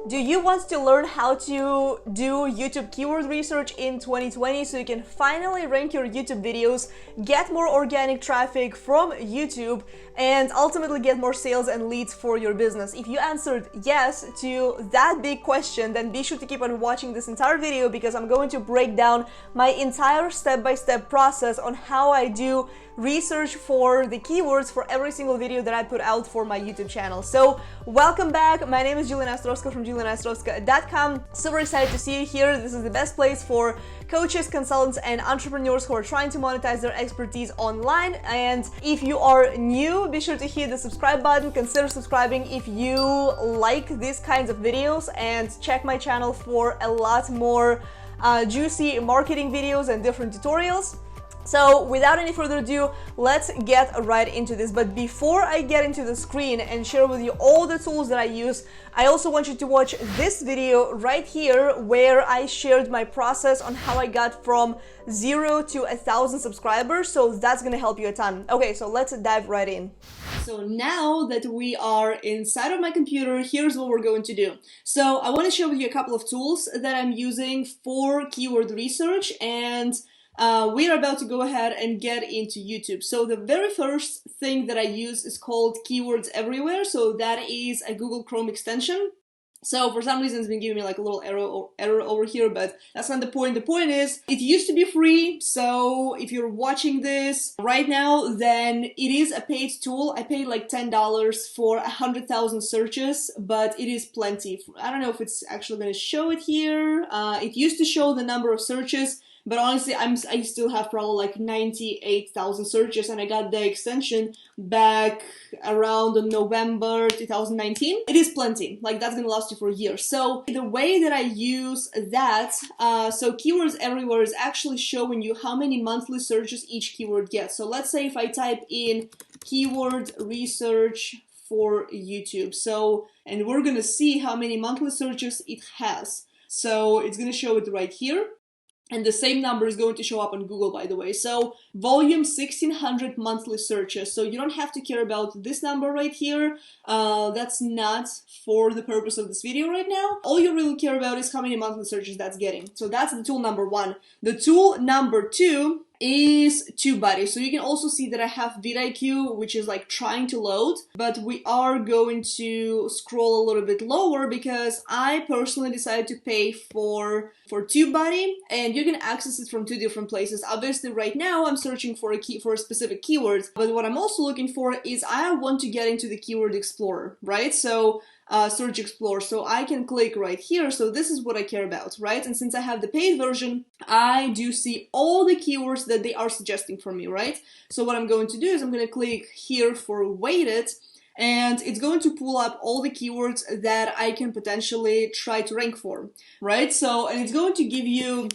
Do you want to learn how to do YouTube keyword research in 2020 so you can finally rank your YouTube videos, get more organic traffic from YouTube, and ultimately get more sales and leads for your business? If you answered yes to that big question, then be sure to keep on watching this entire video because I'm going to break down my entire step-by-step process on how I do research for the keywords for every single video that I put out for my YouTube channel. So welcome back. My name is Jelena Ostrovska from JelenaOstrovska.com. Super excited to see you here. This is the best place for coaches, consultants, and entrepreneurs who are trying to monetize their expertise online. And if you are new, be sure to hit the subscribe button. Consider subscribing if you like these kinds of videos, and check my channel for a lot more juicy marketing videos and different tutorials. So without any further ado, let's get right into this. But before I get into the screen and share with you all the tools that I use, I also want you to watch this video right here where I shared my process on how I got from 0 to 1,000 subscribers. So that's gonna help you a ton. Okay, so let's dive right in. So now that we are inside of my computer, here's what we're going to do. So I want to share with you a couple of tools that I'm using for keyword research, and we are about to go ahead and get into YouTube. So the very first thing that I use is called Keywords Everywhere. So that is a Google Chrome extension. So for some reason it's been giving me like a little error over here, but that's not the point. The point is it used to be free. So if you're watching this right now, then it is a paid tool. I paid like $10 for 100,000 searches, but it is plenty. I don't know if it's actually going to show it here. It used to show the number of searches, but honestly, I still have probably like 98,000 searches, and I got the extension back around November 2019. It is plenty, like that's gonna last you for years. So the way that I use that, so Keywords Everywhere is actually showing you how many monthly searches each keyword gets. So let's say if I type in keyword research for YouTube, so, and we're gonna see how many monthly searches it has. So it's gonna show it right here. And the same number is going to show up on Google, by the way. So volume 1,600 monthly searches. So you don't have to care about this number right here. That's not for the purpose of this video right now. All you really care about is how many monthly searches that's getting. So that's the tool number one. The tool number two is TubeBuddy. So you can also see that I have vidIQ, which is like trying to load, but we are going to scroll a little bit lower because I personally decided to pay for TubeBuddy, and you can access it from two different places. Obviously right now I'm searching for a specific keyword, but what I'm also looking for is I want to get into the Keyword Explorer, right? So Search Explorer, so I can click right here. So this is what I care about, right? And since I have the paid version, I do see all the keywords that they are suggesting for me, right? So what I'm going to do is I'm going to click here for weighted, and it's going to pull up all the keywords that I can potentially try to rank for, right? So, and it's going to give you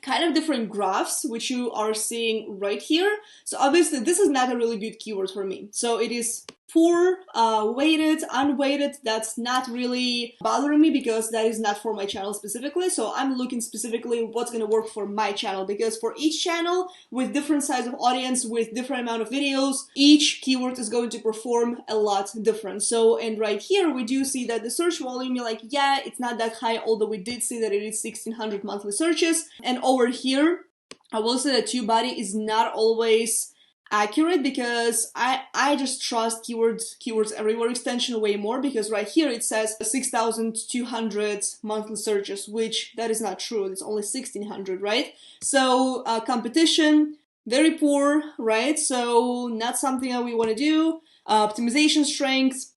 kind of different graphs, which you are seeing right here. So obviously this is not a really good keyword for me. So it is poor, weighted, unweighted. That's not really bothering me because that is not for my channel specifically. So I'm looking specifically what's going to work for my channel, because for each channel with different size of audience, with different amount of videos, each keyword is going to perform a lot different. So, and right here we do see that the search volume, you're like, yeah, it's not that high, although we did see that it is 1,600 monthly searches. And over here, I will say that TubeBuddy is not always accurate because I just trust Keywords Everywhere extension way more, because right here it says 6,200 monthly searches, which that is not true. It's only 1,600, right? So competition, very poor, right? So not something that we want to do. Optimization strength,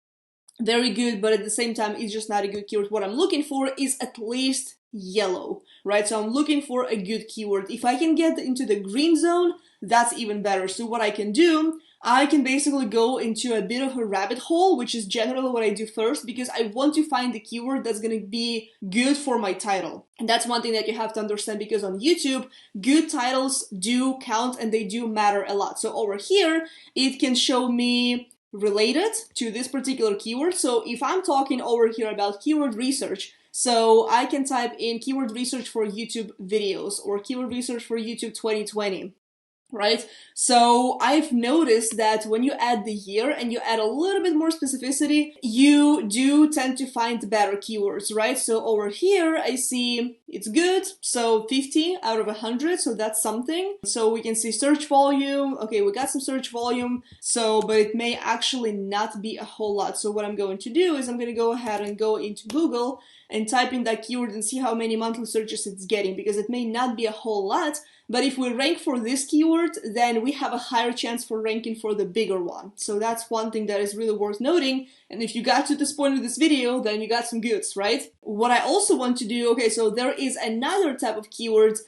very good, but at the same time, it's just not a good keyword. What I'm looking for is at least yellow, right? So I'm looking for a good keyword. If I can get into the green zone, that's even better. So what I can do, I can basically go into a bit of a rabbit hole, which is generally what I do first, because I want to find the keyword that's going to be good for my title. And that's one thing that you have to understand, because on YouTube, good titles do count and they do matter a lot. So over here, it can show me related to this particular keyword. So if I'm talking over here about keyword research, so I can type in keyword research for YouTube videos or keyword research for YouTube 2020. right? So I've noticed that when you add the year and you add a little bit more specificity, you do tend to find better keywords, right? So over here, I see it's good. So 50 out of 100. So that's something. So we can see search volume. Okay, we got some search volume. So, but it may actually not be a whole lot. So what I'm going to do is I'm going to go ahead and go into Google and type in that keyword and see how many monthly searches it's getting, because it may not be a whole lot. But if we rank for this keyword, then we have a higher chance for ranking for the bigger one. So that's one thing that is really worth noting. And if you got to this point of this video, then you got some goods, right? What I also want to do, okay, so there is another type of keywords,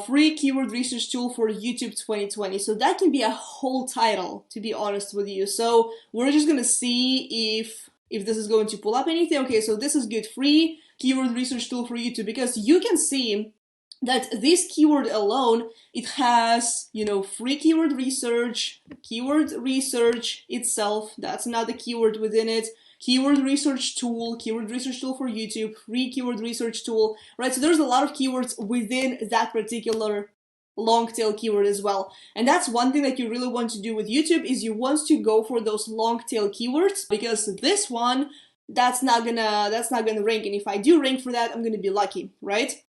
free keyword research tool for YouTube 2020. So that can be a whole title, to be honest with you. So we're just gonna see if this is going to pull up anything. Okay, so this is good, free keyword research tool for YouTube, because you can see that this keyword alone, it has, you know, free keyword research itself, that's not the keyword within it, keyword research tool for YouTube, free keyword research tool, right? So there's a lot of keywords within that particular long tail keyword as well. And that's one thing that you really want to do with YouTube, is you want to go for those long tail keywords, because this one, that's not gonna rank. And if I do rank for that, I'm gonna be lucky, right?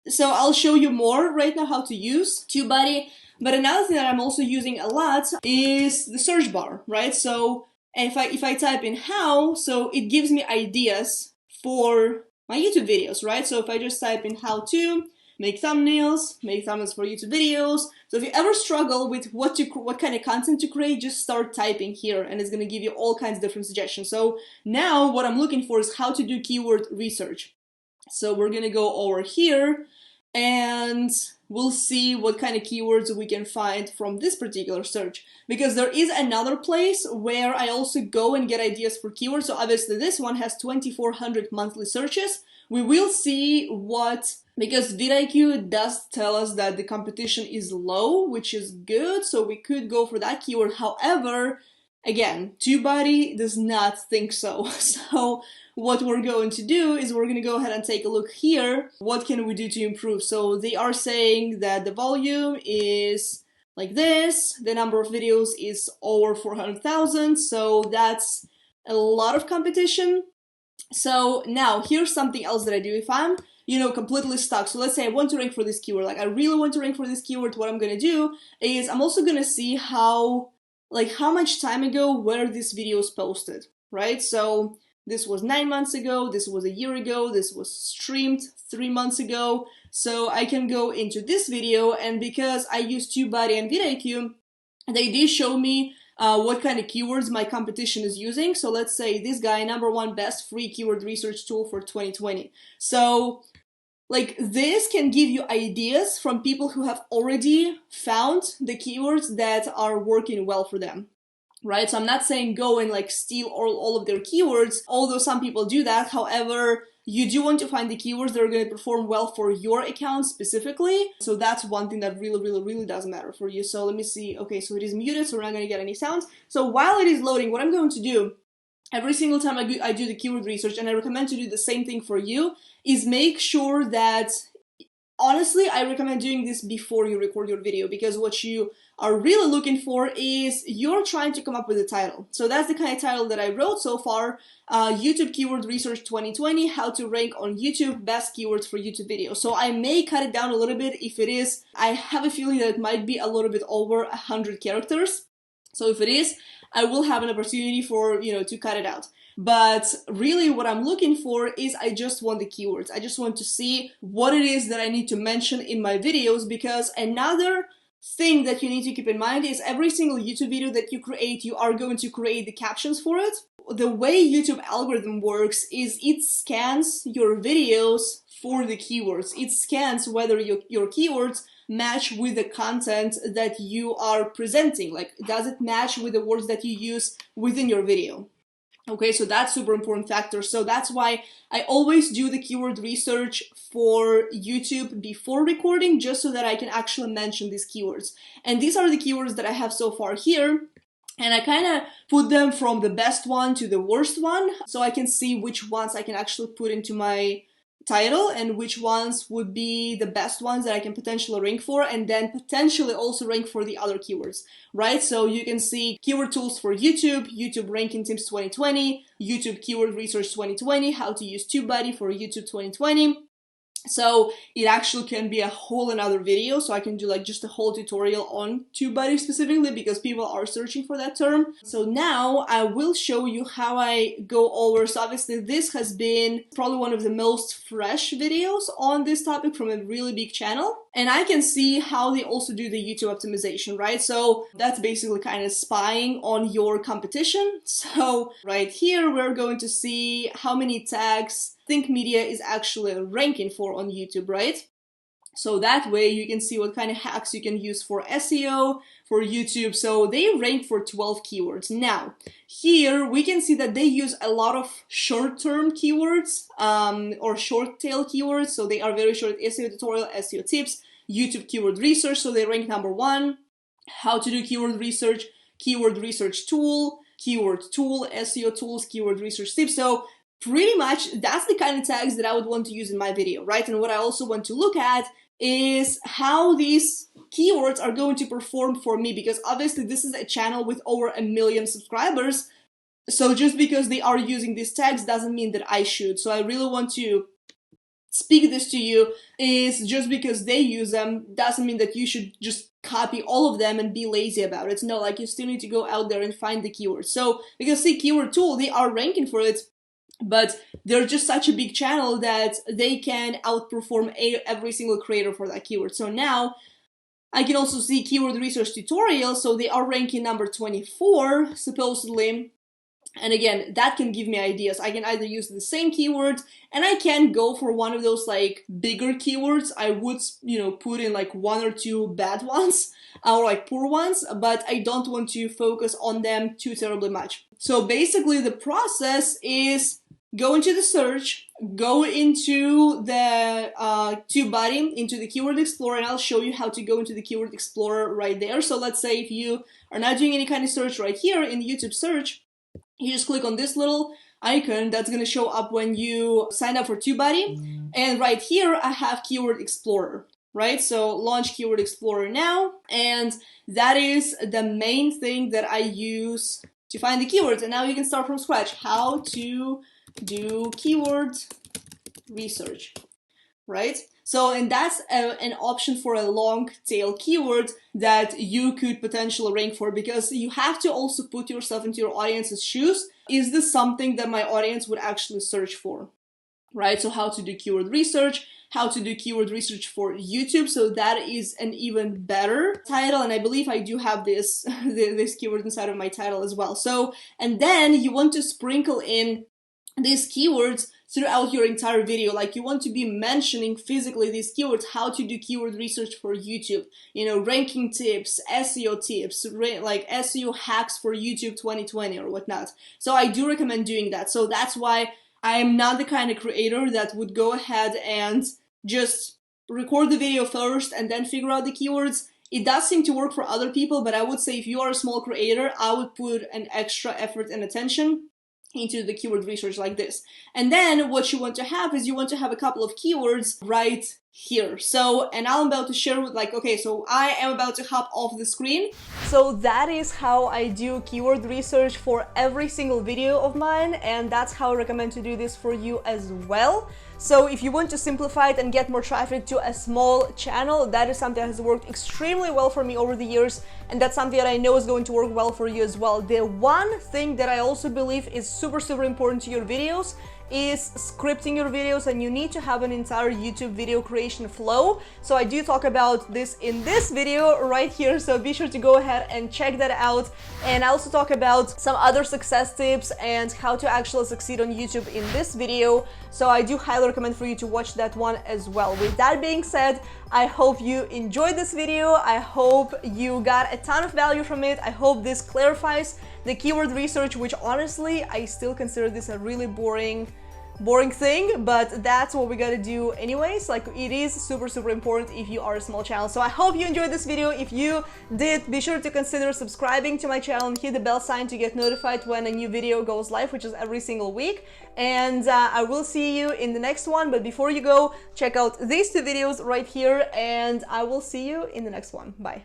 So I'll show you more right now how to use TubeBuddy. But another thing that I'm also using a lot is the search bar, right? So if I type in how, so it gives me ideas for my YouTube videos, right? So if I just type in how to make thumbnails for YouTube videos. So if you ever struggle with what kind of content to create, just start typing here and it's going to give you all kinds of different suggestions. So now what I'm looking for is how to do keyword research. So we're going to go over here and we'll see what kind of keywords we can find from this particular search, because there is another place where I also go and get ideas for keywords. So obviously this one has 2,400 monthly searches. We will see what, because vidIQ does tell us that the competition is low, which is good, so we could go for that keyword. However, again, TubeBuddy does not think so. So what we're going to do is we're going to go ahead and take a look here. What can we do to improve? So they are saying that the volume is like this. The number of videos is over 400,000. So that's a lot of competition. So now here's something else that I do if I'm, you know, completely stuck. So let's say I want to rank for this keyword. Like I really want to rank for this keyword. What I'm going to do is I'm also going to see how much time ago were these videos posted, right? So this was 9 months ago, this was a year ago, this was streamed 3 months ago. So I can go into this video, and because I use TubeBuddy and vidIQ, they did show me what kind of keywords my competition is using. So let's say this guy, #1 best free keyword research tool for 2020. So like this can give you ideas from people who have already found the keywords that are working well for them. Right? So I'm not saying go and like steal all of their keywords, although some people do that. However, you do want to find the keywords that are going to perform well for your account specifically. So that's one thing that really does matter for you. So let me see. Okay, so it is muted, so we're not going to get any sounds. So while it is loading, what I'm going to do every single time I do the keyword research, and I recommend to do the same thing for you, is make sure that, honestly, I recommend doing this before you record your video, because what you are really looking for is you're trying to come up with a title. So that's the kind of title that I wrote so far. YouTube Keyword Research 2020, how to rank on YouTube, best keywords for YouTube videos. So I may cut it down a little bit if it is. I have a feeling that it might be a little bit over 100 characters. So if it is, I will have an opportunity for, you know, to cut it out. But really what I'm looking for is I just want the keywords. I just want to see what it is that I need to mention in my videos, because another thing that you need to keep in mind is every single YouTube video that you create, you are going to create the captions for it. The way YouTube algorithm works is it scans your videos for the keywords. It scans whether your keywords match with the content that you are presenting. Like, does it match with the words that you use within your video? Okay, so that's super important factor. So that's why I always do the keyword research for YouTube before recording, just so that I can actually mention these keywords. And these are the keywords that I have so far here. And I kind of put them from the best one to the worst one, so I can see which ones I can actually put into my title and which ones would be the best ones that I can potentially rank for, and then potentially also rank for the other keywords, right? So you can see keyword tools for YouTube, YouTube ranking tips 2020, YouTube keyword research 2020, how to use TubeBuddy for YouTube 2020. So it actually can be a whole another video, so I can do like just a whole tutorial on TubeBuddy specifically because people are searching for that term. So now I will show you how I go over. So obviously this has been probably one of the most fresh videos on this topic from a really big channel. And I can see how they also do the YouTube optimization, right? So that's basically kind of spying on your competition. So right here, we're going to see how many tags Think Media is actually ranking for on YouTube, right? So that way you can see what kind of hacks you can use for SEO, for YouTube. So they rank for 12 keywords. Now, here we can see that they use a lot of short-term keywords or short-tail keywords. So they are very short: SEO tutorial, SEO tips, YouTube keyword research. So they rank number 1, how to do keyword research tool, keyword tool, SEO tools, keyword research tips. So pretty much that's the kind of tags that I would want to use in my video, right? And what I also want to look at is how these keywords are going to perform for me, because obviously this is a channel with over 1 million subscribers. So just because they are using these tags doesn't mean that I should. So I really want to speak this to you, is just because they use them doesn't mean that you should just copy all of them and be lazy about it. No, like you still need to go out there and find the keywords. So because see, keyword tool, they are ranking for it, but they're just such a big channel that they can outperform every single creator for that keyword. So now I can also see keyword research tutorial. So they are ranking number 24, supposedly. And again, that can give me ideas. I can either use the same keyword, and I can go for one of those like bigger keywords. I would, put in like 1 or 2 bad ones or like poor ones, but I don't want to focus on them too terribly much. So basically the process is go into the search, go into the TubeBuddy, into the Keyword Explorer, and I'll show you how to go into the Keyword Explorer right there. So let's say if you are not doing any kind of search right here in the YouTube search, you just click on this little icon that's going to show up when you sign up for TubeBuddy. And right here, I have Keyword Explorer, right? So launch Keyword Explorer now. And that is the main thing that I use to find the keywords. And now you can start from scratch. How to do keyword research, right? So, and that's an option for a long tail keyword that you could potentially rank for, because you have to also put yourself into your audience's shoes. Is this something that my audience would actually search for, right? So how to do keyword research, how to do keyword research for YouTube. So that is an even better title. And I believe I do have this, this keyword inside of my title as well. So, and then you want to sprinkle in these keywords throughout your entire video. Like you want to be mentioning physically these keywords, how to do keyword research for YouTube, ranking tips, SEO tips, like SEO hacks for YouTube 2020 or whatnot. So I do recommend doing that. So that's why I am not the kind of creator that would go ahead and just record the video first and then figure out the keywords. It does seem to work for other people, but I would say if you are a small creator, I would put an extra effort and attention into the keyword research like this. And then what you want to have is you want to have a couple of keywords right here. So, and I'm about to share with okay, so I am about to hop off the screen. So that is how I do keyword research for every single video of mine, and that's how I recommend to do this for you as well. So if you want to simplify it and get more traffic to a small channel, that is something that has worked extremely well for me over the years, and that's something that I know is going to work well for you as well. The one thing that I also believe is super important to your videos is scripting your videos, and you need to have an entire YouTube video creation flow. So I do talk about this in this video right here, so be sure to go ahead and check that out. And I also talk about some other success tips and how to actually succeed on YouTube in this video. So I do highly recommend for you to watch that one as well. With that being said, I hope you enjoyed this video. I hope you got a ton of value from it. I hope this clarifies the keyword research, which honestly, I still consider this a really boring boring thing, but that's what we gotta do anyways. Like, it is super important if you are a small channel. So I hope you enjoyed this video. If you did, be sure to consider subscribing to my channel and hit the bell sign to get notified when a new video goes live, which is every single week. And I will see you in the next one. But before you go, check out these two videos right here, and I will see you in the next one. Bye.